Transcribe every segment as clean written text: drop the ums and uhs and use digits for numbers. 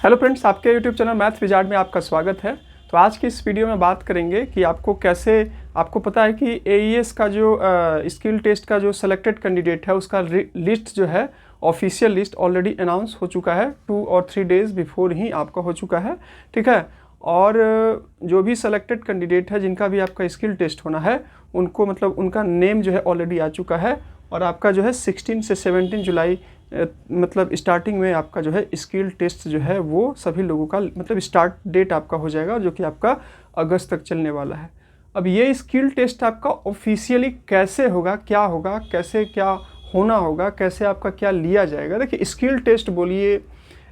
Hello friends, आपके YouTube channel math wizard में आपका स्वागत है। तो आज की इस वीडियो में बात करेंगे कि आपको पता है कि एईएस का जो स्किल टेस्ट का जो सेलेक्टेड कैंडिडेट है उसका लिस्ट जो है ऑफिशियल लिस्ट ऑलरेडी अनाउंस हो चुका है। 2 और 3 डेज़ बिफोर ही आपका हो चुका है, ठीक है। और जो भी सेलेक्टेड कैंडिडेट है जिनका भी आपका स्किल टेस्ट होना है उनको मतलब उनका नेम जो है ऑलरेडी आ चुका है। और आपका जो है 16 से 17 जुलाई मतलब स्टार्टिंग में आपका जो है स्किल टेस्ट जो है वो सभी लोगों का मतलब स्टार्ट डेट आपका हो जाएगा, जो कि आपका अगस्त तक चलने वाला है। अब ये स्किल टेस्ट आपका ऑफिशियली कैसे होगा, कैसे क्या होना होगा, कैसे आपका क्या लिया जाएगा। देखिए, स्किल टेस्ट बोलिए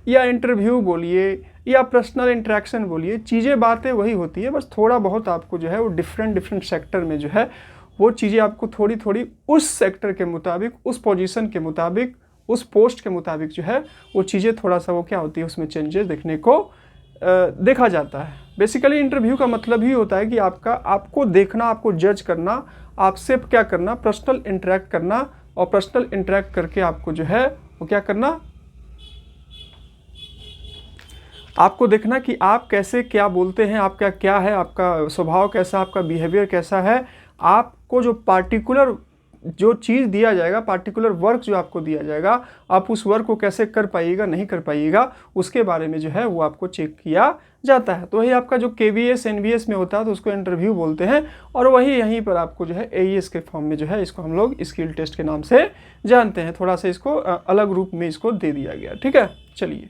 या इंटरव्यू बोलिए या पर्सनल इंटरेक्शन बोलिए, बातें वही होती है, बस थोड़ा बहुत आपको जो है वो डिफरेंट सेक्टर में जो है वो चीज़ें आपको थोड़ी थोड़ी उस सेक्टर के मुताबिक, उस पोजीशन के मुताबिक, उस पोस्ट के मुताबिक जो है वो चीज़ें थोड़ा सा वो क्या होती है उसमें चेंजेस देखने को देखा जाता है। बेसिकली इंटरव्यू का मतलब ही होता है कि आपको देखना, आपको जज करना, आपसे क्या करना, पर्सनल इंटरेक्ट करना, और पर्सनल इंटरेक्ट करके आपको जो है वो क्या करना, आपको देखना कि आप कैसे क्या बोलते हैं, आपका क्या है, आपका स्वभाव कैसा, आपका बिहेवियर कैसा है। आपको जो पार्टिकुलर जो चीज़ दिया जाएगा, पार्टिकुलर वर्क जो आपको दिया जाएगा, आप उस वर्क को कैसे कर पाइएगा, नहीं कर पाइएगा, उसके बारे में जो है वो आपको चेक किया जाता है। तो वही आपका जो केवीएस एनवीएस में होता है तो उसको इंटरव्यू बोलते हैं, और वही यहीं पर आपको जो है एईएस के फॉर्म में जो है इसको हम लोग स्किल टेस्ट के नाम से जानते हैं। थोड़ा सा इसको अलग रूप में इसको दे दिया गया, ठीक है। चलिए,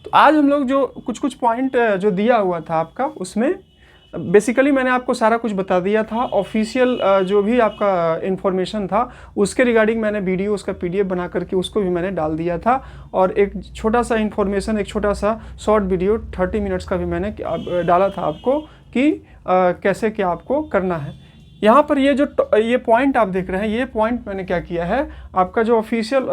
तो आज हम लोग जो कुछ पॉइंट जो दिया हुआ था आपका, उसमें बेसिकली मैंने आपको सारा कुछ बता दिया था। ऑफिशियल जो भी आपका इन्फॉर्मेशन था उसके रिगार्डिंग मैंने वीडियो उसका पीडीएफ बना करके उसको भी मैंने डाल दिया था, और एक छोटा सा इन्फॉर्मेशन, एक छोटा सा शॉर्ट वीडियो 30 मिनट्स का भी मैंने डाला था आपको कि कैसे क्या आपको करना है। यहाँ पर ये पॉइंट आप देख रहे हैं, ये पॉइंट मैंने क्या किया है, आपका जो ऑफिशियल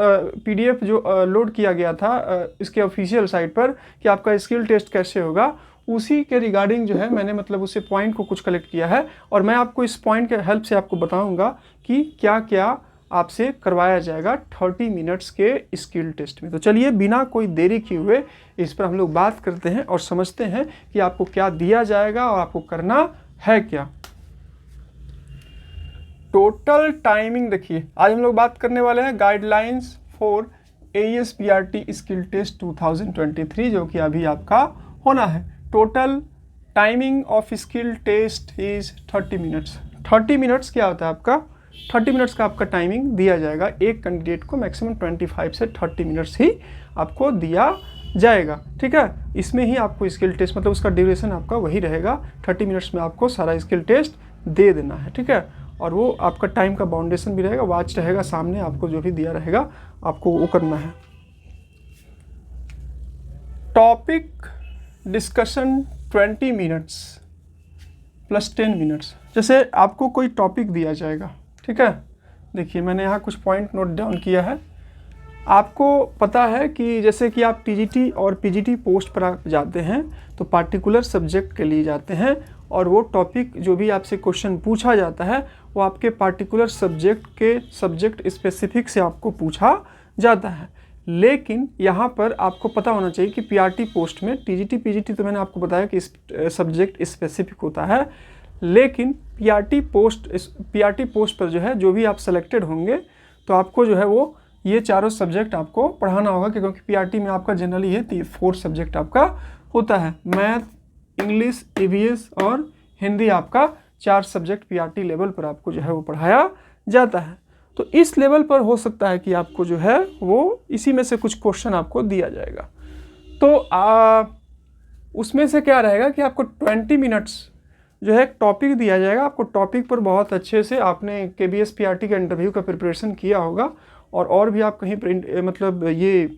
पीडीएफ जो लोड किया गया था इसके ऑफिशियल साइट पर कि आपका स्किल टेस्ट कैसे होगा, उसी के रिगार्डिंग जो है मैंने मतलब उसे पॉइंट को कुछ कलेक्ट किया है, और मैं आपको इस पॉइंट के हेल्प से आपको बताऊंगा कि क्या क्या आपसे करवाया जाएगा 30 मिनट्स के स्किल टेस्ट में। तो चलिए, बिना कोई देरी किए हुए इस पर हम लोग बात करते हैं और समझते हैं कि आपको क्या दिया जाएगा और आपको करना है क्या। टोटल टाइमिंग देखिए, आज हम लोग बात करने वाले हैं guidelines for AES PRT skill test 2023, जो कि अभी आपका होना है। Total timing of skill test is 30 minutes. 30 minutes क्या होता है आपका, 30 मिनट्स का आपका टाइमिंग दिया जाएगा। एक कैंडिडेट को मैक्सिमम 25 से 30 मिनट्स ही आपको दिया जाएगा, ठीक है। इसमें ही आपको स्किल टेस्ट मतलब उसका ड्यूरेशन आपका वही रहेगा, 30 मिनट्स में आपको सारा स्किल टेस्ट दे देना है, ठीक है। और वो आपका टाइम का बाउंडेशन भी रहेगा, वॉच रहेगा सामने, आपको जो भी दिया रहेगा आपको वो करना है। Topic discussion 20 minutes plus 10 minutes. जैसे आपको कोई टॉपिक दिया जाएगा, ठीक है। देखिए, मैंने यहाँ कुछ पॉइंट नोट डाउन किया है। आपको पता है कि जैसे कि आप टीजीटी और पीजीटी पोस्ट पर आप जाते हैं तो पार्टिकुलर सब्जेक्ट के लिए जाते हैं, और वो टॉपिक जो भी आपसे क्वेश्चन पूछा जाता है वो आपके पार्टिकुलर सब्जेक्ट स्पेसिफिक से आपको पूछा जाता है। लेकिन यहाँ पर आपको पता होना चाहिए कि पीआरटी पोस्ट में, टीजीटी पीजीटी तो मैंने आपको बताया कि सब्जेक्ट स्पेसिफिक होता है, लेकिन पीआरटी पोस्ट पर जो है जो भी आप सेलेक्टेड होंगे तो आपको जो है वो ये चारों सब्जेक्ट आपको पढ़ाना होगा, क्योंकि पीआरटी में आपका जनरली ये 4 सब्जेक्ट आपका होता है। मैथ, इंग्लिश, ईवीएस और हिंदी, आपका 4 सब्जेक्ट पीआरटी लेवल पर आपको जो है वो पढ़ाया जाता है। तो इस लेवल पर हो सकता है कि आपको जो है वो इसी में से कुछ क्वेश्चन आपको दिया जाएगा। तो उसमें से क्या रहेगा कि आपको 20 मिनट्स जो है टॉपिक दिया जाएगा। आपको टॉपिक पर बहुत अच्छे से आपने केबीएस पीआरटी का इंटरव्यू का प्रिपरेशन किया होगा, और भी आप कहीं मतलब ये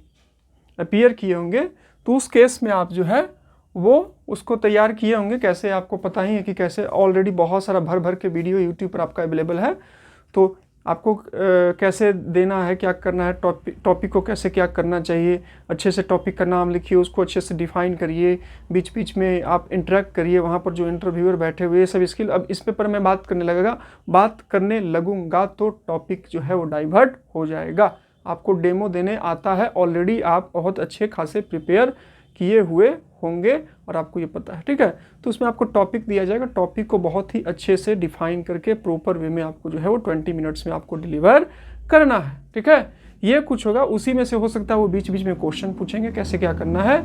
अपीयर किए होंगे, तो उस केस में आप जो है वो उसको तैयार किए होंगे। कैसे आपको पता ही है कि कैसे ऑलरेडी बहुत सारा भर के वीडियो यूट्यूब पर आपका अवेलेबल है। तो आपको कैसे देना है, क्या करना है, टॉपिक को कैसे क्या करना चाहिए, अच्छे से टॉपिक का नाम लिखिए, उसको अच्छे से डिफाइन करिए, बीच बीच में आप इंटरेक्ट करिए वहाँ पर जो इंटरव्यूअर बैठे हुए, ये सब स्किल। अब इस पर मैं बात करने लगूंगा तो टॉपिक जो है वो डाइवर्ट हो जाएगा। आपको डेमो देने आता है, ऑलरेडी आप बहुत अच्छे खासे प्रिपेयर किए हुए होंगे और आपको ये पता है, ठीक है। तो उसमें आपको टॉपिक दिया जाएगा, टॉपिक को बहुत ही अच्छे से डिफाइन करके प्रॉपर वे में आपको जो है वो 20 मिनट्स में आपको डिलीवर करना है, ठीक है। ये कुछ होगा, उसी में से हो सकता है वो बीच बीच में क्वेश्चन पूछेंगे कैसे क्या करना है,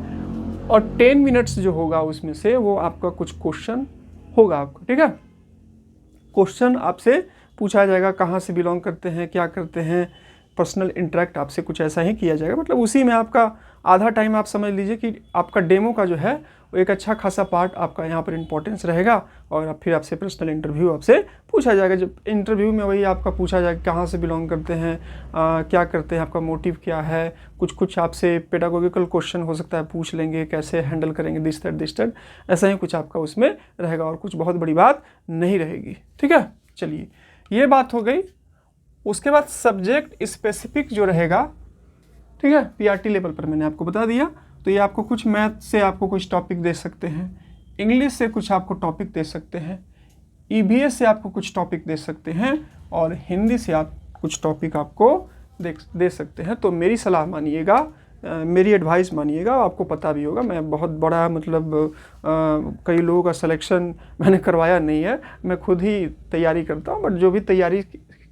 और 10 मिनट्स जो होगा उसमें से वो आपका कुछ क्वेश्चन होगा आपको, ठीक है। क्वेश्चन आपसे पूछा जाएगा, कहाँ से बिलोंग करते हैं, क्या करते हैं, पर्सनल इंटरेक्ट आपसे कुछ ऐसा ही किया जाएगा। मतलब उसी में आपका आधा टाइम आप समझ लीजिए कि आपका डेमो का जो है वो एक अच्छा खासा पार्ट आपका यहाँ पर इंपॉर्टेंस रहेगा। और फिर आपसे पर्सनल इंटरव्यू आपसे पूछा जाएगा। जब इंटरव्यू में वही आपका पूछा जाएगा कहाँ से बिलोंग करते हैं, क्या करते हैं, आपका मोटिव क्या है, कुछ आपसे पेडागोगिकल क्वेश्चन हो सकता है पूछ लेंगे, कैसे हैंडल करेंगे दिस दैट, ऐसा ही कुछ आपका उसमें रहेगा और कुछ बहुत बड़ी बात नहीं रहेगी, ठीक है। चलिए ये बात हो गई। उसके बाद सब्जेक्ट स्पेसिफिक जो रहेगा, ठीक है, पीआरटी लेवल पर मैंने आपको बता दिया। तो ये आपको कुछ मैथ से आपको कुछ टॉपिक दे सकते हैं, इंग्लिश से कुछ आपको टॉपिक दे सकते हैं, ईवीएस से आपको कुछ टॉपिक दे सकते हैं, और हिंदी से आप कुछ टॉपिक आपको दे सकते हैं। तो मेरी सलाह मानिएगा, मेरी एडवाइस मानिएगा, आपको पता भी होगा मैं बहुत बड़ा मतलब कई लोगों का सिलेक्शन मैंने करवाया नहीं है, मैं खुद ही तैयारी करता हूँ। बट जो भी तैयारी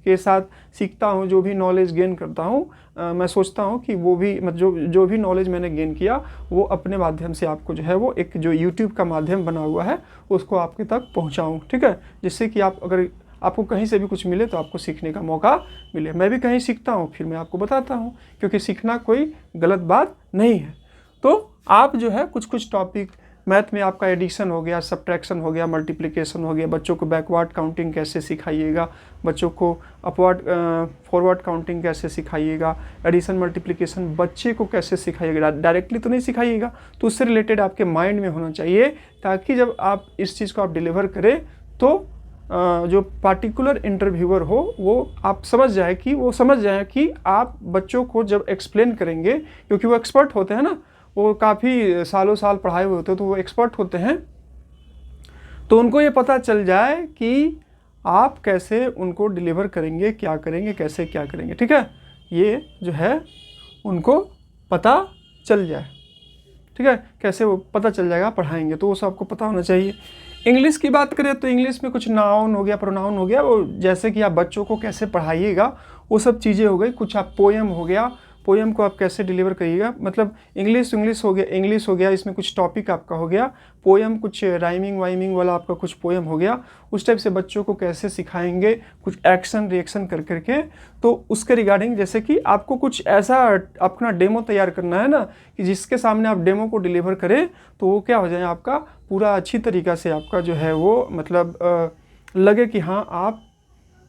के साथ सीखता हूँ, जो भी नॉलेज गेन करता हूँ, मैं सोचता हूँ कि वो भी मतलब जो भी नॉलेज मैंने गेन किया वो अपने माध्यम से आपको जो है वो एक जो यूट्यूब का माध्यम बना हुआ है उसको आपके तक पहुँचाऊँ, ठीक है। जिससे कि आप अगर आपको कहीं से भी कुछ मिले तो आपको सीखने का मौका मिले। मैं भी कहीं सीखता हूँ फिर मैं आपको बताता हूँ, क्योंकि सीखना कोई गलत बात नहीं है। तो आप जो है कुछ टॉपिक मैथ में आपका एडिशन हो गया, सब्ट्रैक्शन हो गया, मल्टीप्लिकेशन हो गया, बच्चों को बैकवर्ड काउंटिंग कैसे सिखाइएगा, बच्चों को अपवर्ड फॉरवर्ड काउंटिंग कैसे सिखाइएगा, एडिशन मल्टीप्लिकेशन बच्चे को कैसे सिखाइएगा, डायरेक्टली तो नहीं सिखाइएगा, तो उससे रिलेटेड आपके माइंड में होना चाहिए, ताकि जब आप इस चीज़ को आप डिलीवर करें तो जो पार्टिकुलर इंटरव्यूअर हो वो आप समझ जाए कि आप बच्चों को जब एक्सप्लेन करेंगे, क्योंकि वो एक्सपर्ट होते हैं ना, वो काफ़ी सालों साल पढ़ाए हुए होते हैं, तो वो एक्सपर्ट होते हैं, तो उनको ये पता चल जाए कि आप कैसे उनको डिलीवर करेंगे, क्या करेंगे, कैसे क्या करेंगे, ठीक है। ये जो है उनको पता चल जाए, ठीक है, कैसे वो पता चल जाएगा पढ़ाएंगे, तो वो सब आपको पता होना चाहिए। इंग्लिश की बात करें तो इंग्लिश में कुछ नाउन हो गया, प्रोनाउन हो गया, वो जैसे कि आप बच्चों को कैसे पढ़ाइएगा वो सब चीज़ें हो गई। कुछ आप पोएम हो गया, पोएम को आप कैसे डिलीवर करिएगा, मतलब इंग्लिश हो गया, इसमें कुछ टॉपिक आपका हो गया, पोएम कुछ राइमिंग वाइमिंग वाला आपका कुछ पोएम हो गया, उस टाइप से बच्चों को कैसे सिखाएंगे, कुछ एक्शन रिएक्शन कर करके। तो उसके रिगार्डिंग जैसे कि आपको कुछ ऐसा अपना डेमो तैयार करना है ना, कि जिसके सामने आप डेमो को डिलीवर करें तो वो क्या हो जाए, आपका पूरा अच्छी तरीक़ा से आपका जो है वो मतलब लगे कि हाँ आप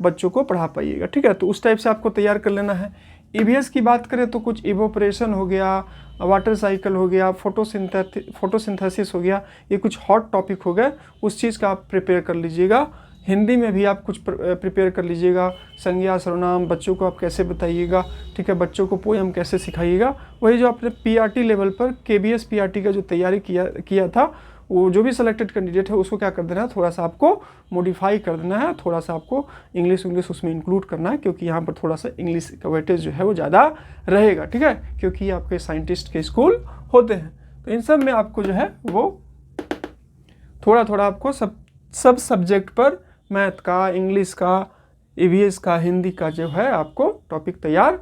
बच्चों को पढ़ा पाइएगा, ठीक है। तो उस टाइप से आपको तैयार कर लेना है। ईवीएस की बात करें तो कुछ इवोपरेशन हो गया, वाटर साइकिल हो गया, फोटोसिंथेसिस हो गया, ये कुछ हॉट टॉपिक हो गए, उस चीज़ का आप प्रिपेयर कर लीजिएगा। हिंदी में भी आप कुछ प्रिपेयर कर लीजिएगा, संज्ञा सर्वनाम बच्चों को आप कैसे बताइएगा, ठीक है, बच्चों को पोएम कैसे सिखाइएगा। वही जो आपने पीआरटी लेवल पर केबीएस पीआरटी का जो तैयारी किया था, वो जो भी सिलेक्टेड कैंडिडेट है उसको क्या कर देना है, थोड़ा सा आपको मॉडिफाई कर देना है, थोड़ा सा आपको इंग्लिश उसमें इंक्लूड करना है, क्योंकि यहाँ पर थोड़ा सा इंग्लिश का वेटेज जो है वो ज़्यादा रहेगा, ठीक है, क्योंकि आपके साइंटिस्ट के स्कूल होते हैं। तो इन सब में आपको जो है वो थोड़ा आपको सब सब्जेक्ट पर मैथ का, इंग्लिश का, ईवीएस का, हिंदी का जो है आपको टॉपिक तैयार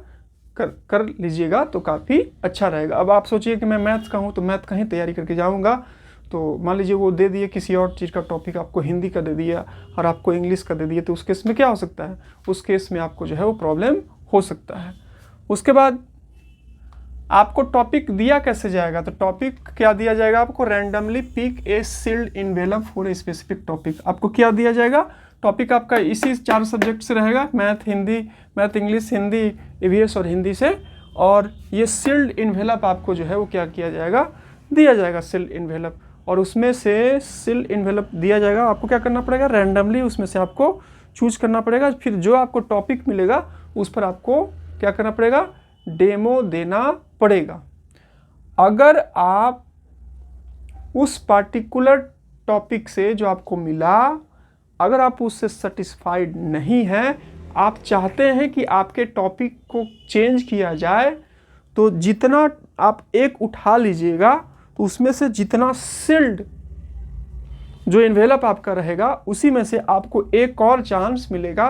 कर लीजिएगा तो काफ़ी अच्छा रहेगा। अब आप सोचिए कि मैं मैथ का हूँ तो मैथ का ही तैयारी करके जाऊँगा, तो मान लीजिए वो दे दिए किसी और चीज़ का टॉपिक, आपको हिंदी का दे दिया और आपको इंग्लिश का दे दिया, तो उस केस में क्या हो सकता है, उस केस में आपको जो है वो प्रॉब्लम हो सकता है। उसके बाद आपको टॉपिक दिया कैसे जाएगा, तो टॉपिक क्या दिया जाएगा आपको, randomly pick a sealed envelope for a specific topic. आपको क्या दिया जाएगा, टॉपिक आपका इसी 4 सब्जेक्ट से रहेगा, मैथ इंग्लिश, हिंदी, ईवीएस और हिंदी से, और ये सील्ड इनवेलप आपको जो है वो क्या किया जाएगा, दिया जाएगा सील्ड इनवेलप, और उसमें से सील्ड इनवेलप दिया जाएगा। आपको क्या करना पड़ेगा, रैंडमली उसमें से आपको चूज करना पड़ेगा, फिर जो आपको टॉपिक मिलेगा उस पर आपको क्या करना पड़ेगा, डेमो देना पड़ेगा। अगर आप उस पार्टिकुलर टॉपिक से जो आपको मिला, अगर आप उससे सेटिस्फाइड नहीं हैं, आप चाहते हैं कि आपके टॉपिक को चेंज किया जाए, तो जितना आप एक उठा लीजिएगा तो उसमें से जितना सील्ड जो इन्वेलप आपका रहेगा उसी में से आपको एक और चांस मिलेगा।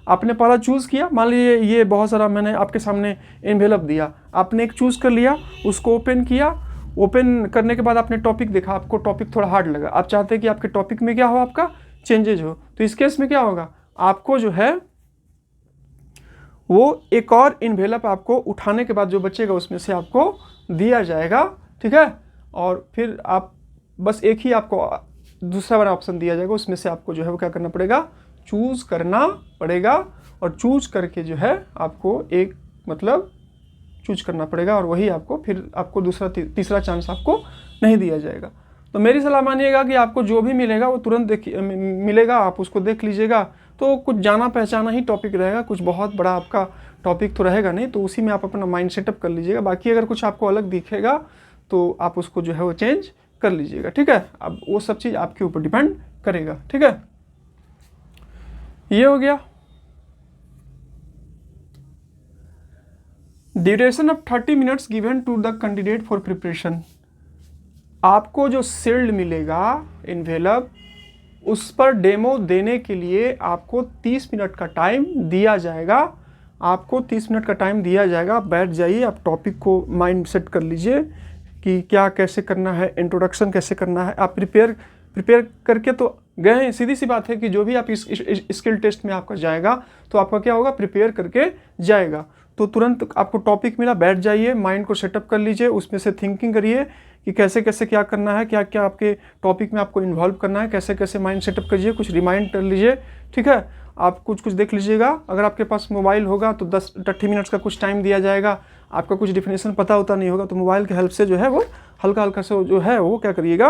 आपने पहला चूज़ किया, मान लीजिए ये बहुत सारा मैंने आपके सामने इन्वेलप दिया, आपने एक चूज़ कर लिया, उसको ओपन किया, ओपन करने के बाद आपने टॉपिक देखा, आपको टॉपिक थोड़ा हार्ड लगा, आप चाहते हैं कि आपके टॉपिक में क्या हो, आपका चेंजेज हो, तो इस केस में क्या होगा, आपको जो है वो एक और इन्वेलप आपको उठाने के बाद जो बचेगा उसमें से आपको दिया जाएगा, ठीक है। और फिर आप बस एक ही आपको दूसरा वाला ऑप्शन दिया जाएगा, उसमें से आपको जो है वो क्या करना पड़ेगा, चूज़ करना पड़ेगा। और चूज़ करके जो है आपको एक मतलब चूज करना पड़ेगा, और वही आपको फिर आपको दूसरा तीसरा चांस आपको नहीं दिया जाएगा। तो मेरी सलाह मानिएगा कि आपको जो भी मिलेगा वो तुरंत मिलेगा, आप उसको देख लीजिएगा। तो कुछ जाना पहचाना ही टॉपिक रहेगा, कुछ बहुत बड़ा आपका टॉपिक तो रहेगा नहीं, तो उसी में आप अपना माइंड सेटअप कर लीजिएगा। बाकी अगर कुछ आपको अलग दिखेगा तो आप उसको जो है वो चेंज कर लीजिएगा, ठीक है। अब वो सब चीज़ आपके ऊपर डिपेंड करेगा, ठीक है। ये हो गया। Duration of 30 minutes given to the candidate for preparation. आपको जो सील्ड मिलेगा इन्वेलप, उस पर डेमो देने के लिए आपको 30 मिनट का टाइम दिया जाएगा। आपको 30 मिनट का टाइम दिया जाएगा। बैठ जाइए, आप टॉपिक को माइंड सेट कर लीजिए कि क्या कैसे करना है, इंट्रोडक्शन कैसे करना है। आप प्रिपेयर करके तो गए हैं, सीधी सी बात है कि जो भी आप इस स्किल टेस्ट में आपका जाएगा तो आपका क्या होगा, प्रिपेयर करके जाएगा। तो तुरंत आपको टॉपिक मिला, बैठ जाइए, माइंड को सेटअप कर लीजिए, उसमें से थिंकिंग करिए कि कैसे कैसे क्या करना है, क्या क्या आपके टॉपिक में आपको इन्वॉल्व करना है, कैसे कैसे माइंड सेटअप करिए, कुछ रिमाइंड कर लीजिए, ठीक है। आप कुछ देख लीजिएगा। अगर आपके पास मोबाइल होगा तो 10-30 मिनट्स का कुछ टाइम दिया जाएगा। आपका कुछ डिफिनेशन पता होता नहीं होगा तो मोबाइल के हेल्प से जो है वो हल्का हल्का से जो है वो क्या करिएगा,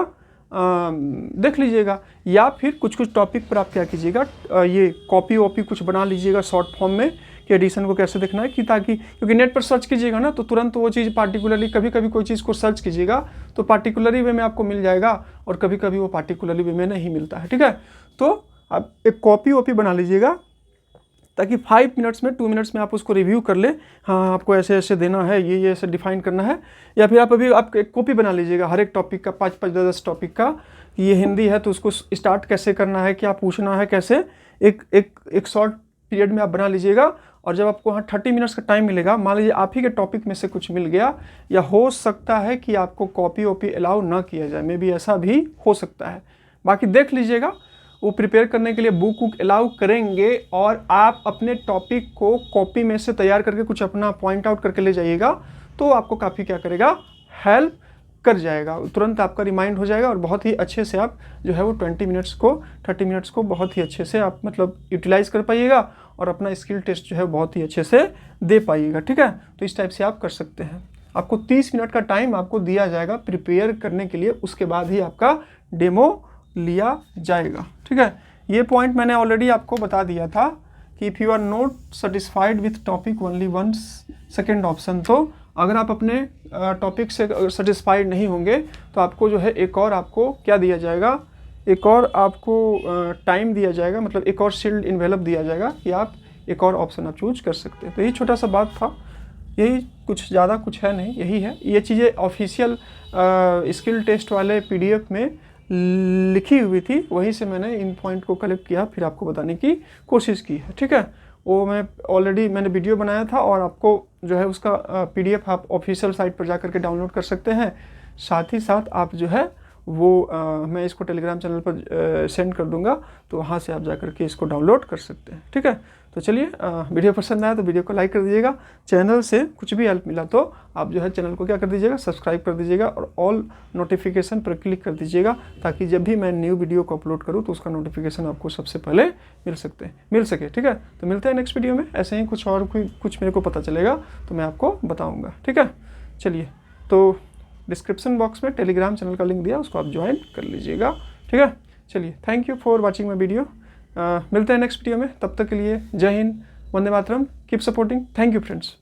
देख लीजिएगा। या फिर कुछ टॉपिक पर आप क्या कीजिएगा, ये कॉपी वॉपी कुछ बना लीजिएगा शॉर्ट फॉर्म में कि एडिशन को कैसे देखना है, कि ताकि क्योंकि नेट पर सर्च कीजिएगा ना तो तुरंत वो चीज़ पार्टिकुलरली, कभी कभी कोई चीज़ को सर्च कीजिएगा तो पार्टिकुलरली वे में आपको मिल जाएगा और कभी कभी वो पार्टिकुलरली वे में नहीं मिलता है, ठीक है। तो आप एक कॉपी वॉपी बना लीजिएगा ताकि 5 मिनट्स में 2 मिनट्स में आप उसको रिव्यू कर ले, हाँ आपको ऐसे ऐसे देना है, ये ऐसे डिफाइन करना है। या फिर आप एक कॉपी बना लीजिएगा हर एक टॉपिक का, 5-5, 10-10 टॉपिक का। ये हिंदी है तो उसको स्टार्ट कैसे करना है, क्या पूछना है, कैसे एक शॉर्ट पीरियड में आप बना लीजिएगा। और जब आपको वहाँ 30 मिनट्स का टाइम मिलेगा, मान लीजिए आप ही के टॉपिक में से कुछ मिल गया, या हो सकता है कि आपको कॉपी वॉपी अलाउ ना किया जाए, मे बी ऐसा भी हो सकता है। बाकी देख लीजिएगा, वो प्रिपेयर करने के लिए बुक अलाउ करेंगे और आप अपने टॉपिक को कॉपी में से तैयार करके कुछ अपना पॉइंट आउट करके ले जाइएगा तो आपको काफ़ी क्या करेगा, हेल्प कर जाएगा। तुरंत आपका रिमाइंड हो जाएगा और बहुत ही अच्छे से आप जो है वो 30 मिनट्स को बहुत ही अच्छे से आप मतलब यूटिलाइज़ कर पाइएगा और अपना स्किल टेस्ट जो है बहुत ही अच्छे से दे पाइएगा, ठीक है। तो इस टाइप से आप कर सकते हैं। आपको 30 मिनट का टाइम आपको दिया जाएगा प्रिपेयर करने के लिए, उसके बाद ही आपका डेमो लिया जाएगा, ठीक है। ये पॉइंट मैंने ऑलरेडी आपको बता दिया था कि if you are not satisfied with topic only one second option, तो अगर आप अपने टॉपिक से सेटिस्फाइड नहीं होंगे तो आपको जो है एक और आपको क्या दिया जाएगा, एक और आपको टाइम दिया जाएगा, मतलब एक और सील्ड इन्वेलप दिया जाएगा कि आप एक और ऑप्शन आप चूज कर सकते हैं। तो यही छोटा सा बात था, यही कुछ ज़्यादा कुछ है नहीं, यही है। ये चीज़ें ऑफिशियल स्किल टेस्ट वाले PDF में लिखी हुई थी, वहीं से मैंने इन पॉइंट को कलेक्ट किया, फिर आपको बताने की कोशिश की है, ठीक है। वो मैंने वीडियो बनाया था और आपको जो है उसका PDF आप ऑफिशियल साइट पर जाकर के डाउनलोड कर सकते हैं। साथ ही साथ आप जो है वो मैं इसको टेलीग्राम चैनल पर सेंड कर दूंगा, तो वहाँ से आप जाकर के इसको डाउनलोड कर सकते हैं, ठीक है। तो चलिए, वीडियो पसंद आया तो वीडियो को लाइक कर दीजिएगा। चैनल से कुछ भी हेल्प मिला तो आप जो है चैनल को क्या कर दीजिएगा, सब्सक्राइब कर दीजिएगा और ऑल नोटिफिकेशन पर क्लिक कर दीजिएगा, ताकि जब भी मैं न्यू वीडियो को अपलोड करूँ तो उसका नोटिफिकेशन आपको सबसे पहले मिल सके, ठीक है। तो मिलते हैं नेक्स्ट वीडियो में, ऐसे ही कुछ मेरे को पता चलेगा तो मैं आपको बताऊँगा, ठीक है। चलिए, तो डिस्क्रिप्शन बॉक्स में टेलीग्राम चैनल का लिंक दिया, उसको आप ज्वाइन कर लीजिएगा, ठीक है। चलिए, thank you for watching my video. मिलते हैं नेक्स्ट वीडियो में, तब तक के लिए जय हिंद, Vande Mataram, keep supporting, thank you friends.